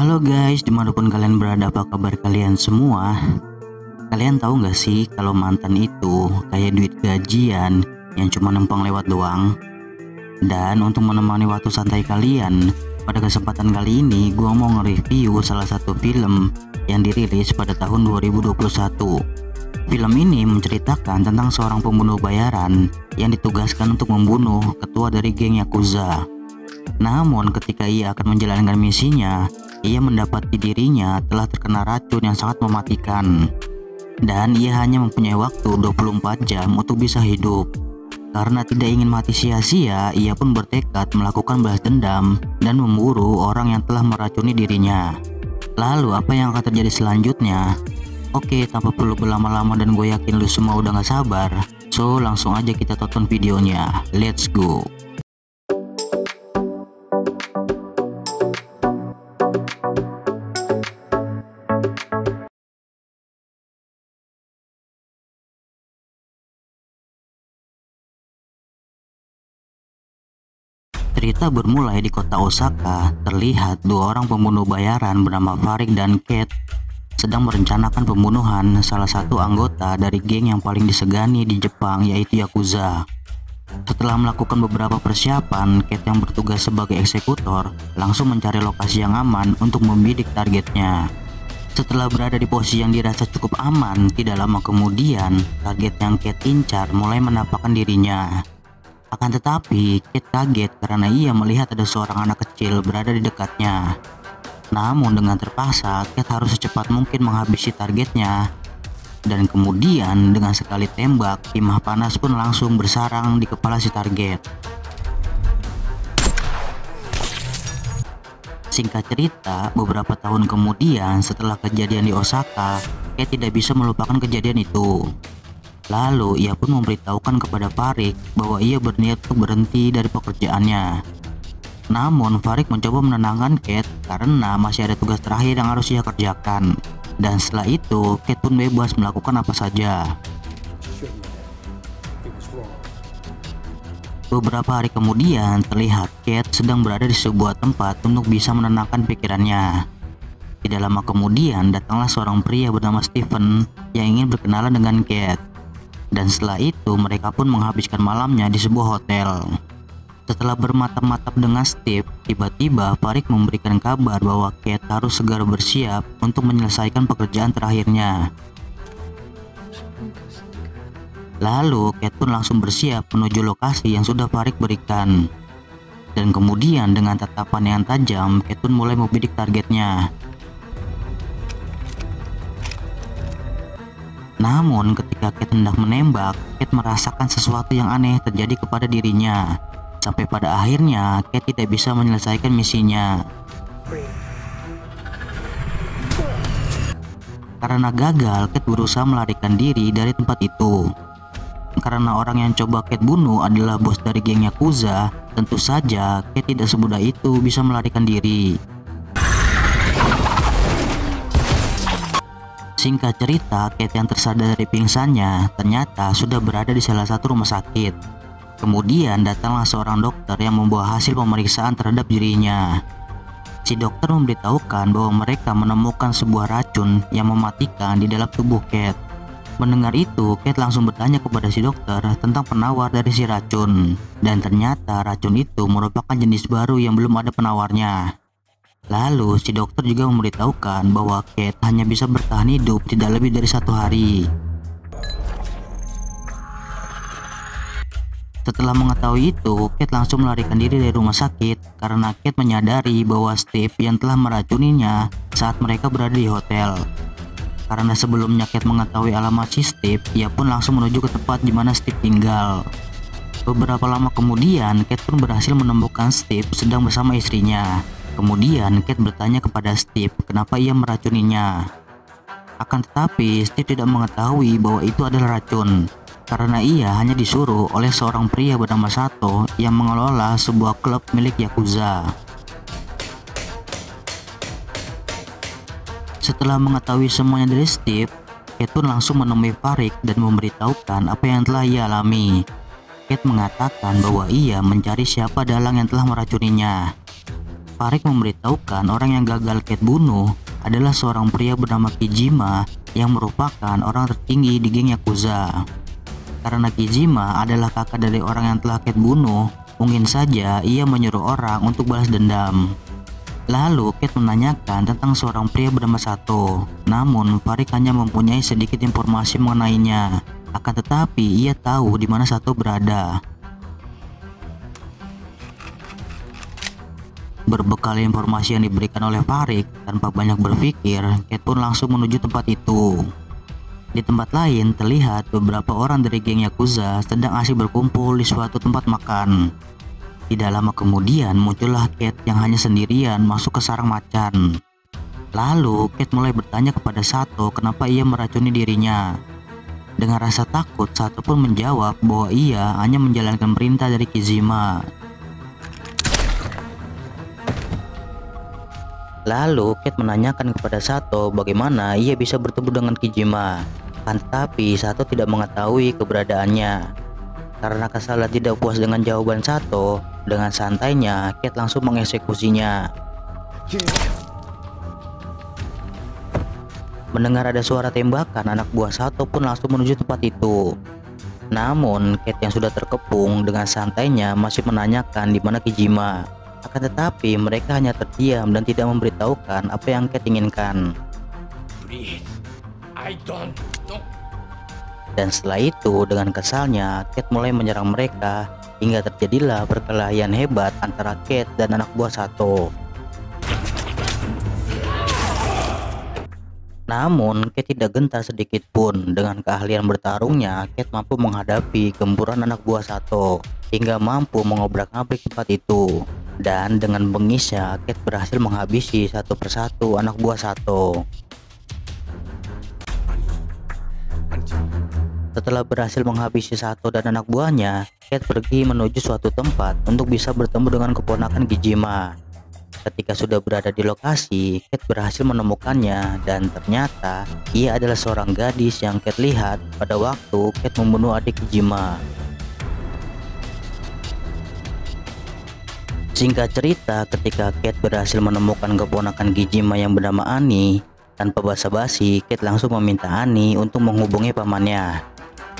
Halo guys, dimanapun kalian berada, apa kabar kalian semua? Kalian tahu nggak sih kalau mantan itu kayak duit gajian yang cuma numpang lewat doang? Dan untuk menemani waktu santai kalian, pada kesempatan kali ini gua mau nge-review salah satu film yang dirilis pada tahun 2021. Film ini menceritakan tentang seorang pembunuh bayaran yang ditugaskan untuk membunuh ketua dari geng Yakuza. Namun ketika ia akan menjalankan misinya, ia mendapati dirinya telah terkena racun yang sangat mematikan. Dan ia hanya mempunyai waktu 24 jam untuk bisa hidup. Karena tidak ingin mati sia-sia, ia pun bertekad melakukan balas dendam dan memburu orang yang telah meracuni dirinya. Lalu apa yang akan terjadi selanjutnya? Oke, tanpa perlu berlama-lama dan gue yakin lu semua udah gak sabar, so langsung aja kita tonton videonya. Let's go. Cerita bermulai di kota Osaka. Terlihat dua orang pembunuh bayaran bernama Farik dan Kate sedang merencanakan pembunuhan salah satu anggota dari geng yang paling disegani di Jepang, yaitu Yakuza. Setelah melakukan beberapa persiapan, Kate yang bertugas sebagai eksekutor langsung mencari lokasi yang aman untuk membidik targetnya. Setelah berada di posisi yang dirasa cukup aman, tidak lama kemudian target yang Kate incar mulai menampakkan dirinya. Akan tetapi, Kate kaget karena ia melihat ada seorang anak kecil berada di dekatnya. Namun dengan terpaksa, Kate harus secepat mungkin menghabisi targetnya. Dan kemudian dengan sekali tembak, timah panas pun langsung bersarang di kepala si target. Singkat cerita, beberapa tahun kemudian setelah kejadian di Osaka, Kate tidak bisa melupakan kejadian itu. Lalu ia pun memberitahukan kepada Farik bahwa ia berniat untuk berhenti dari pekerjaannya. Namun Farik mencoba menenangkan Kate karena masih ada tugas terakhir yang harus ia kerjakan. Dan setelah itu Kate pun bebas melakukan apa saja. Beberapa hari kemudian terlihat Kate sedang berada di sebuah tempat untuk bisa menenangkan pikirannya. Tidak lama kemudian datanglah seorang pria bernama Steven yang ingin berkenalan dengan Kate. Dan setelah itu mereka pun menghabiskan malamnya di sebuah hotel. Setelah bermatap-matap dengan Steve, tiba-tiba Farik memberikan kabar bahwa Kate harus segera bersiap untuk menyelesaikan pekerjaan terakhirnya. Lalu Kate pun langsung bersiap menuju lokasi yang sudah Farik berikan. Dan kemudian dengan tatapan yang tajam, Kate pun mulai membidik targetnya. Namun ketika Kate hendak menembak, Kate merasakan sesuatu yang aneh terjadi kepada dirinya. Sampai pada akhirnya Kate tidak bisa menyelesaikan misinya. Karena gagal, Kate berusaha melarikan diri dari tempat itu. Karena orang yang coba Kate bunuh adalah bos dari geng Yakuza, tentu saja Kate tidak semudah itu bisa melarikan diri. Singkat cerita, Kate yang tersadar dari pingsannya ternyata sudah berada di salah satu rumah sakit. Kemudian datanglah seorang dokter yang membawa hasil pemeriksaan terhadap dirinya. Si dokter memberitahukan bahwa mereka menemukan sebuah racun yang mematikan di dalam tubuh Kate. Mendengar itu, Kate langsung bertanya kepada si dokter tentang penawar dari si racun. Dan ternyata racun itu merupakan jenis baru yang belum ada penawarnya. Lalu si dokter juga memberitahukan bahwa Kate hanya bisa bertahan hidup tidak lebih dari 1 hari. Setelah mengetahui itu, Kate langsung melarikan diri dari rumah sakit karena Kate menyadari bahwa Steve yang telah meracuninya saat mereka berada di hotel. Karena sebelumnya Kate mengetahui alamat si Steve, ia pun langsung menuju ke tempat di mana Steve tinggal. Beberapa lama kemudian, Kate pun berhasil menemukan Steve sedang bersama istrinya. Kemudian Kate bertanya kepada Steve kenapa ia meracuninya. Akan tetapi Steve tidak mengetahui bahwa itu adalah racun, karena ia hanya disuruh oleh seorang pria bernama Sato yang mengelola sebuah klub milik Yakuza. Setelah mengetahui semuanya dari Steve, Kate pun langsung menemui Farik dan memberitahukan apa yang telah ia alami. Kate mengatakan bahwa ia mencari siapa dalang yang telah meracuninya. Farik memberitahukan orang yang gagal Kate bunuh adalah seorang pria bernama Kijima yang merupakan orang tertinggi di geng Yakuza. Karena Kijima adalah kakak dari orang yang telah Kate bunuh, mungkin saja ia menyuruh orang untuk balas dendam. Lalu Kate menanyakan tentang seorang pria bernama Sato, namun Farik hanya mempunyai sedikit informasi mengenainya. Akan tetapi ia tahu di mana Sato berada. Berbekal informasi yang diberikan oleh Farik, tanpa banyak berpikir, Kate pun langsung menuju tempat itu. Di tempat lain terlihat beberapa orang dari geng Yakuza sedang asik berkumpul di suatu tempat makan. Tidak lama kemudian muncullah Kate yang hanya sendirian masuk ke sarang macan. Lalu Kate mulai bertanya kepada Sato kenapa ia meracuni dirinya. Dengan rasa takut, Sato pun menjawab bahwa ia hanya menjalankan perintah dari Kijima. Lalu Kate menanyakan kepada Sato bagaimana ia bisa bertemu dengan Kijima. Tetapi Sato tidak mengetahui keberadaannya. Karena kesal dan tidak puas dengan jawaban Sato, dengan santainya Kate langsung mengeksekusinya. Mendengar ada suara tembakan, anak buah Sato pun langsung menuju tempat itu. Namun Kate yang sudah terkepung dengan santainya masih menanyakan di mana Kijima. Akan tetapi mereka hanya terdiam dan tidak memberitahukan apa yang Kate inginkan. Dan setelah itu dengan kesalnya Kate mulai menyerang mereka hingga terjadilah perkelahian hebat antara Kate dan anak buah Sato. Namun Kate tidak gentar sedikit pun. Dengan keahlian bertarungnya, Kate mampu menghadapi gempuran anak buah Sato hingga mampu mengobrak-abrik tempat itu. Dan dengan bengisnya Kate berhasil menghabisi satu persatu anak buah Sato. Setelah berhasil menghabisi Sato dan anak buahnya, Kate pergi menuju suatu tempat untuk bisa bertemu dengan keponakan Kijima. Ketika sudah berada di lokasi, Kate berhasil menemukannya dan ternyata ia adalah seorang gadis yang Kate lihat pada waktu Kate membunuh adik Kijima. Singkat cerita, ketika Kate berhasil menemukan keponakan Kijima yang bernama Ani, tanpa basa-basi Kate langsung meminta Ani untuk menghubungi pamannya.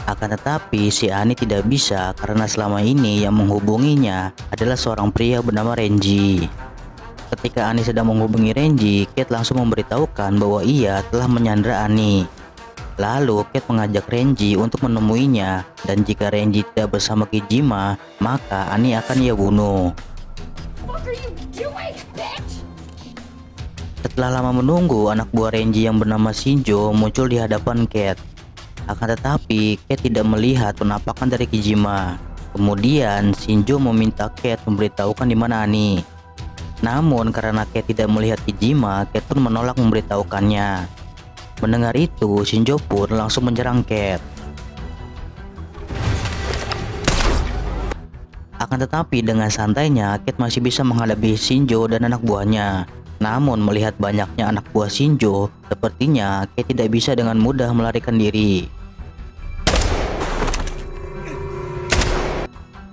Akan tetapi si Ani tidak bisa karena selama ini yang menghubunginya adalah seorang pria bernama Renji. Ketika Ani sedang menghubungi Renji, Kate langsung memberitahukan bahwa ia telah menyandra Ani. Lalu Kate mengajak Renji untuk menemuinya, dan jika Renji tidak bersama Kijima, maka Ani akan ia bunuh. Setelah lama menunggu, anak buah Renji yang bernama Shinjo muncul di hadapan Kate. Akan tetapi Kate tidak melihat penampakan dari Kijima. Kemudian Shinjo meminta Kate memberitahukan di mana Ani. Namun karena Kate tidak melihat Kijima, Kate pun menolak memberitahukannya. Mendengar itu, Shinjo pun langsung menyerang Kate. Akan tetapi dengan santainya Kate masih bisa menghadapi Shinjo dan anak buahnya. Namun melihat banyaknya anak buah Shinjo, sepertinya Kate tidak bisa dengan mudah melarikan diri.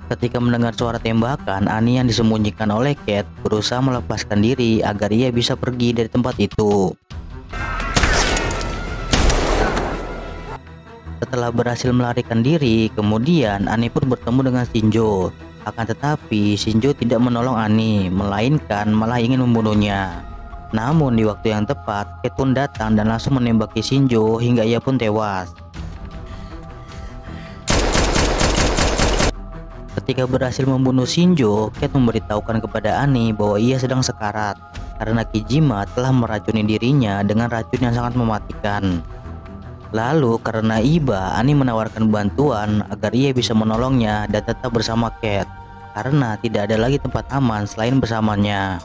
Ketika mendengar suara tembakan, Ani yang disembunyikan oleh Kate berusaha melepaskan diri agar ia bisa pergi dari tempat itu. Setelah berhasil melarikan diri, kemudian Ani pun bertemu dengan Shinjo. Akan tetapi Shinjo tidak menolong Ani, melainkan malah ingin membunuhnya. Namun di waktu yang tepat, Kate pun datang dan langsung menembaki Shinjo hingga ia pun tewas. Ketika berhasil membunuh Shinjo, Kate memberitahukan kepada Ani bahwa ia sedang sekarat karena Kijima telah meracuni dirinya dengan racun yang sangat mematikan. Lalu karena iba, Ani menawarkan bantuan agar ia bisa menolongnya dan tetap bersama Kate, karena tidak ada lagi tempat aman selain bersamanya.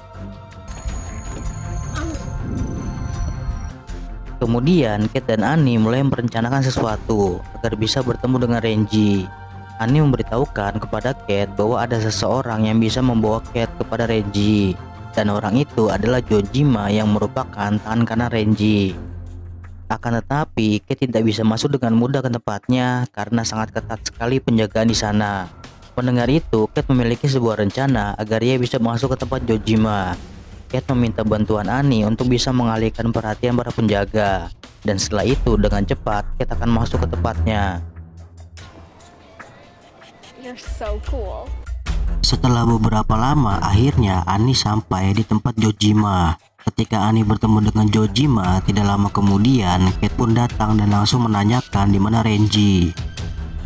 Kemudian Kate dan Ani mulai merencanakan sesuatu agar bisa bertemu dengan Renji. Ani memberitahukan kepada Kate bahwa ada seseorang yang bisa membawa Kate kepada Renji, dan orang itu adalah Jojima yang merupakan tangan kanan Renji. Akan tetapi Kate tidak bisa masuk dengan mudah ke tempatnya karena sangat ketat sekali penjagaan di sana. Mendengar itu, Kate memiliki sebuah rencana agar ia bisa masuk ke tempat Jojima. Kate meminta bantuan Annie untuk bisa mengalihkan perhatian para penjaga. Dan setelah itu dengan cepat Kate akan masuk ke tempatnya. You're so cool. Setelah beberapa lama, akhirnya Annie sampai di tempat Jojima. Ketika Annie bertemu dengan Jojima, tidak lama kemudian Kate pun datang dan langsung menanyakan di mana Renji.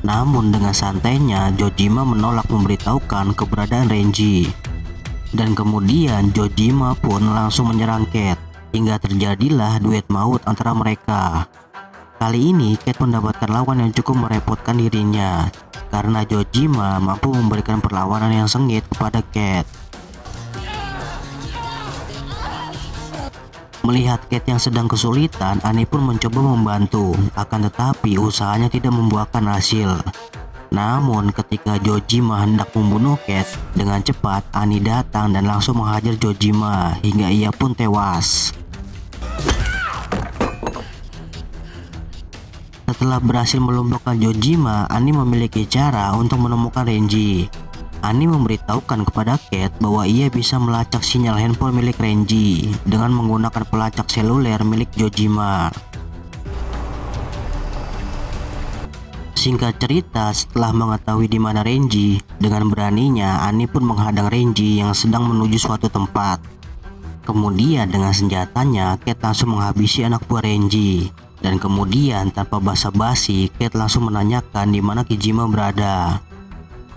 Namun dengan santainya Jojima menolak memberitahukan keberadaan Renji. Dan kemudian Jojima pun langsung menyerang Kate, hingga terjadilah duet maut antara mereka. Kali ini Kate mendapatkan lawan yang cukup merepotkan dirinya, karena Jojima mampu memberikan perlawanan yang sengit kepada Kate. Melihat Kate yang sedang kesulitan, Annie pun mencoba membantu, akan tetapi usahanya tidak membuahkan hasil. Namun ketika Jojima hendak membunuh Kate, dengan cepat Annie datang dan langsung menghajar Jojima hingga ia pun tewas. Setelah berhasil melumpuhkan Jojima, Annie memiliki cara untuk menemukan Renji. Annie memberitahukan kepada Kate bahwa ia bisa melacak sinyal handphone milik Renji dengan menggunakan pelacak seluler milik Jojima. Singkat cerita, setelah mengetahui di mana Renji, dengan beraninya Annie pun menghadang Renji yang sedang menuju suatu tempat. Kemudian dengan senjatanya Kate langsung menghabisi anak buah Renji. Dan kemudian tanpa basa-basi Kate langsung menanyakan di mana Kijima berada.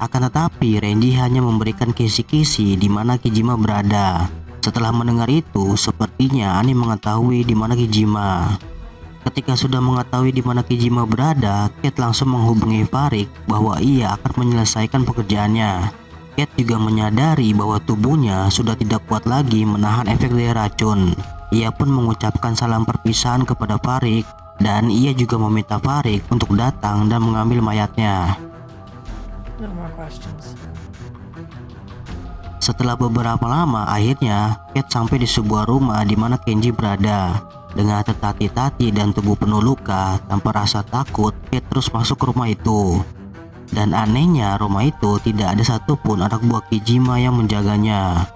Akan tetapi Renji hanya memberikan kisi-kisi di mana Kijima berada. Setelah mendengar itu, sepertinya Annie mengetahui di mana Kijima. Ketika sudah mengetahui di mana Kijima berada, Kate langsung menghubungi Farik bahwa ia akan menyelesaikan pekerjaannya. Kate juga menyadari bahwa tubuhnya sudah tidak kuat lagi menahan efek dari racun. Ia pun mengucapkan salam perpisahan kepada Farik dan ia juga meminta Farik untuk datang dan mengambil mayatnya. No more questions. Setelah beberapa lama, akhirnya Kate sampai di sebuah rumah di mana Kenji berada. Dengan tertati-tati dan tubuh penuh luka, tanpa rasa takut, Kate terus masuk ke rumah itu. Dan anehnya, rumah itu tidak ada satupun anak buah Kijima yang menjaganya.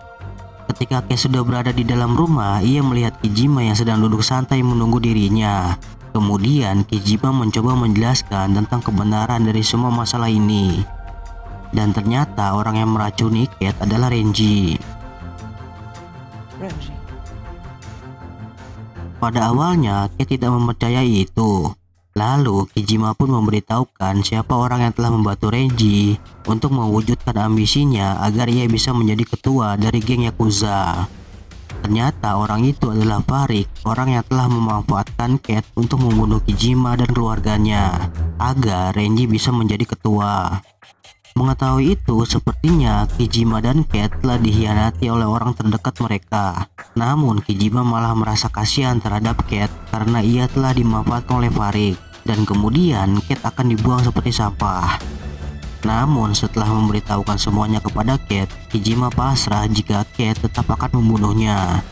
Ketika Kate sudah berada di dalam rumah, ia melihat Kijima yang sedang duduk santai menunggu dirinya. Kemudian Kijima mencoba menjelaskan tentang kebenaran dari semua masalah ini. Dan ternyata orang yang meracuni Kate adalah Renji. Renji. Pada awalnya Kate tidak mempercayai itu. Lalu Kijima pun memberitahukan siapa orang yang telah membantu Renji untuk mewujudkan ambisinya agar ia bisa menjadi ketua dari geng Yakuza. Ternyata orang itu adalah Farik, orang yang telah memanfaatkan Kate untuk membunuh Kijima dan keluarganya agar Renji bisa menjadi ketua. Mengetahui itu, sepertinya Kijima dan Kate telah dikhianati oleh orang terdekat mereka. Namun Kijima malah merasa kasihan terhadap Kate karena ia telah dimanfaatkan oleh Farik, dan kemudian Kate akan dibuang seperti sampah. Namun setelah memberitahukan semuanya kepada Kate, Kijima pasrah jika Kate tetap akan membunuhnya.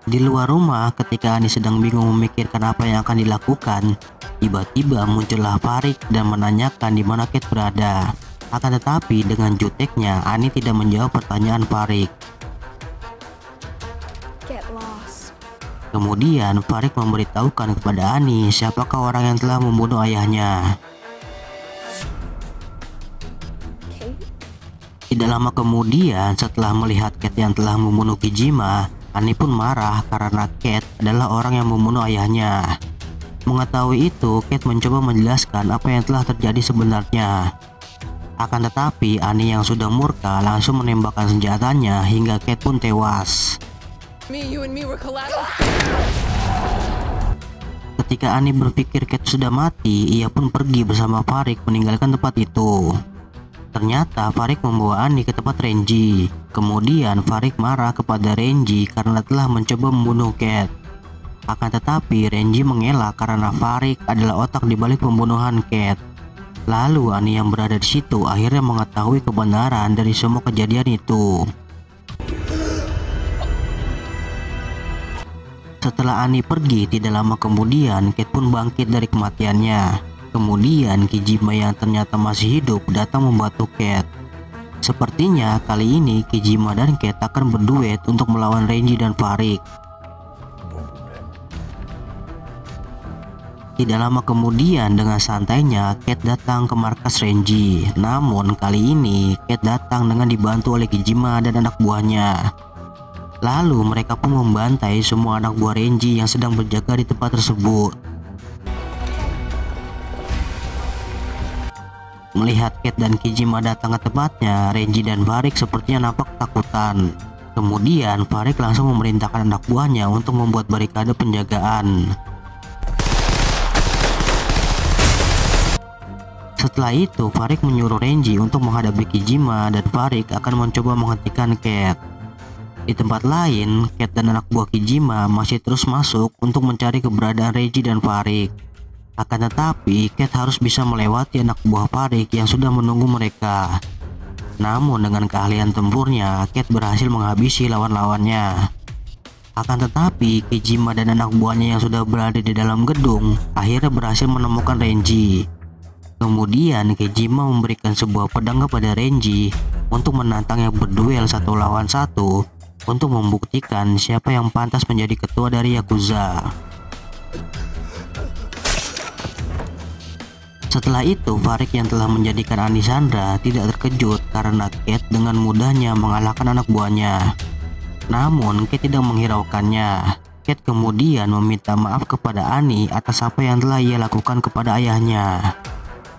Di luar rumah, ketika Annie sedang bingung memikirkan apa yang akan dilakukan, tiba-tiba muncullah Farik dan menanyakan di mana Kate berada. Akan tetapi dengan juteknya, Annie tidak menjawab pertanyaan Farik. Get lost. Kemudian Farik memberitahukan kepada Annie siapakah orang yang telah membunuh ayahnya. Kate? Tidak lama kemudian, setelah melihat Kate yang telah membunuh Kijima, Annie pun marah karena Kate adalah orang yang membunuh ayahnya. Mengetahui itu, Kate mencoba menjelaskan apa yang telah terjadi sebenarnya. Akan tetapi Annie yang sudah murka langsung menembakkan senjatanya hingga Kate pun tewas. Ketika Annie berpikir Kate sudah mati, ia pun pergi bersama Farik meninggalkan tempat itu. Ternyata Farik membawa Annie ke tempat Renji. Kemudian Farik marah kepada Renji karena telah mencoba membunuh Kate. Akan tetapi Renji mengelak karena Farik adalah otak di balik pembunuhan Kate. Lalu Annie yang berada di situ akhirnya mengetahui kebenaran dari semua kejadian itu. Setelah Annie pergi, tidak lama kemudian Kate pun bangkit dari kematiannya. Kemudian Kijima yang ternyata masih hidup datang membantu Kate. Sepertinya kali ini Kijima dan Kate akan berduet untuk melawan Renji dan Farik. Tidak lama kemudian dengan santainya Kate datang ke markas Renji. Namun kali ini Kate datang dengan dibantu oleh Kijima dan anak buahnya. Lalu mereka pun membantai semua anak buah Renji yang sedang berjaga di tempat tersebut. Melihat Kate dan Kijima datang ke tempatnya, Renji dan Farik sepertinya nampak ketakutan. Kemudian Farik langsung memerintahkan anak buahnya untuk membuat barikade penjagaan. Setelah itu Farik menyuruh Renji untuk menghadapi Kijima dan Farik akan mencoba menghentikan Kate. Di tempat lain, Kate dan anak buah Kijima masih terus masuk untuk mencari keberadaan Renji dan Farik. Akan tetapi Kate harus bisa melewati anak buah Farik yang sudah menunggu mereka. Namun dengan keahlian tempurnya Kate berhasil menghabisi lawan-lawannya. Akan tetapi Kijima dan anak buahnya yang sudah berada di dalam gedung akhirnya berhasil menemukan Renji. Kemudian Kijima memberikan sebuah pedang kepada Renji untuk menantangnya berduel 1 lawan 1 untuk membuktikan siapa yang pantas menjadi ketua dari Yakuza. Setelah itu Farik yang telah menjadikan Anisandra tidak terkejut karena Kate dengan mudahnya mengalahkan anak buahnya. Namun Kate tidak menghiraukannya. Kate kemudian meminta maaf kepada Ani atas apa yang telah ia lakukan kepada ayahnya.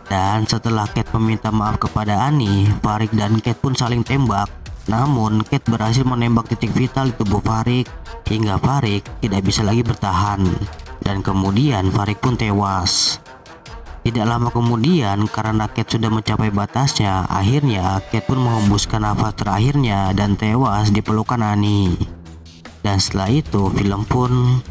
Dan setelah Kate meminta maaf kepada Ani, Farik dan Kate pun saling tembak. Namun Kate berhasil menembak titik vital di tubuh Farik hingga Farik tidak bisa lagi bertahan. Dan kemudian Farik pun tewas. Tidak lama kemudian karena Kate sudah mencapai batasnya, akhirnya Kate pun menghembuskan nafas terakhirnya dan tewas di pelukan Ani. Dan setelah itu film pun